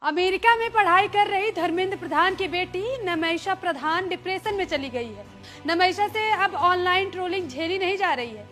America में पढ़ाई कर रही धर्मेंद्र प्रधान की बेटी नमैशा प्रधान डिप्रेशन में चली गई है। नमैशा से अब ऑनलाइन ट्रोलिंग झेली नहीं जा रही है।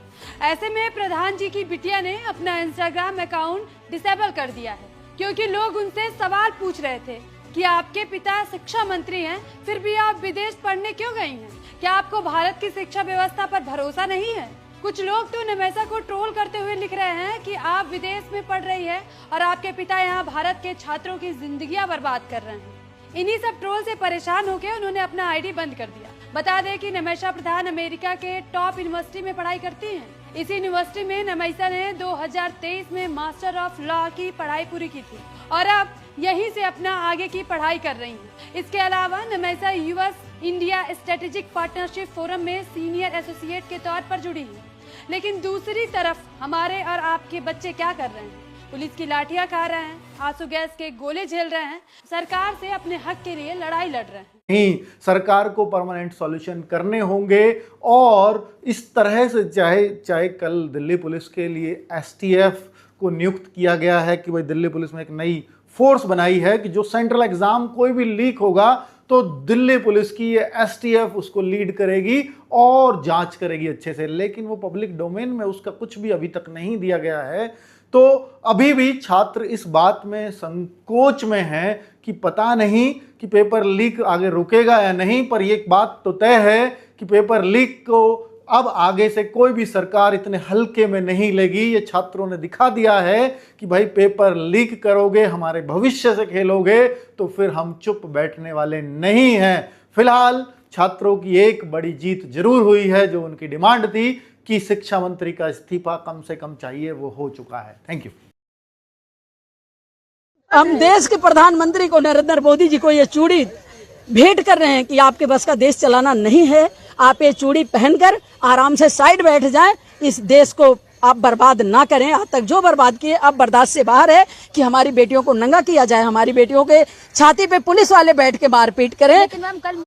ऐसे में प्रधान जी की बिटिया ने अपना इंस्टाग्राम अकाउंट डिसेबल कर दिया है, क्योंकि लोग उनसे सवाल पूछ रहे थे कि आपके पिता शिक्षा मंत्री हैं, फिर भी आप विदेश पढ़ने क्यों गई हैं? क्या आपको भारत की शिक्षा व्यवस्था पर भरोसा नहीं है? कुछ लोग तो नमैशा को ट्रोल करते हुए लिख रहे हैं कि आप विदेश में पढ़ रही है और आपके पिता यहाँ भारत के छात्रों की जिंदगियां बर्बाद कर रहे हैं। इन्हीं सब ट्रोल से परेशान होकर उन्होंने अपना आईडी बंद कर दिया। बता दें कि नमैशा प्रधान अमेरिका के टॉप यूनिवर्सिटी में पढ़ाई करती हैं। इसी यूनिवर्सिटी में नमैशा ने 2023 में मास्टर ऑफ लॉ की पढ़ाई पूरी की थी और अब यहीं से अपना आगे की पढ़ाई कर रही हैं। इसके अलावा नमैशा US India strategic partnership forum में सीनियर एसोसिएट के तौर पर जुड़ी है। लेकिन दूसरी तरफ हमारे और आपके बच्चे क्या कर रहे हैं? पुलिस की लाठियां खा रहे हैं, आंसू गैस के गोले झेल रहे हैं, सरकार से अपने हक के लिए लड़ाई लड़ रहे हैं। नहीं, सरकार को परमानेंट सॉल्यूशन करने होंगे और इस तरह से चाहे कल दिल्ली पुलिस के लिए एसटीएफ को नियुक्त किया गया है कि भाई दिल्ली पुलिस में एक नई फोर्स बनाई है कि जो सेंट्रल एग्जाम कोई भी लीक होगा तो दिल्ली पुलिस की ये एसटीएफ उसको लीड करेगी और जांच करेगी अच्छे से। लेकिन वो पब्लिक डोमेन में उसका कुछ भी अभी तक नहीं दिया गया है, तो अभी भी छात्र इस बात में संकोच में हैं कि पता नहीं कि पेपर लीक आगे रुकेगा या नहीं। पर एक बात तो तय है कि पेपर लीक को अब आगे से कोई भी सरकार इतने हल्के में नहीं लेगी। ये छात्रों ने दिखा दिया है कि भाई पेपर लीक करोगे, हमारे भविष्य से खेलोगे, तो फिर हम चुप बैठने वाले नहीं हैं। फिलहाल छात्रों की एक बड़ी जीत जरूर हुई है। जो उनकी डिमांड थी कि शिक्षा मंत्री का इस्तीफा कम से कम चाहिए, वो हो चुका है। Thank you. हम देश के प्रधानमंत्री को, नरेंद्र मोदी जी को, ये चूड़ी भेंट कर रहे हैं कि आपके बस का देश चलाना नहीं है। आप ये चूड़ी पहनकर आराम से साइड बैठ जाएं। इस देश को आप बर्बाद ना करें। आज तक जो बर्बाद किए अब बर्दाश्त से बाहर है कि हमारी बेटियों को नंगा किया जाए, हमारी बेटियों के छाती पे पुलिस वाले बैठ के मारपीट करें।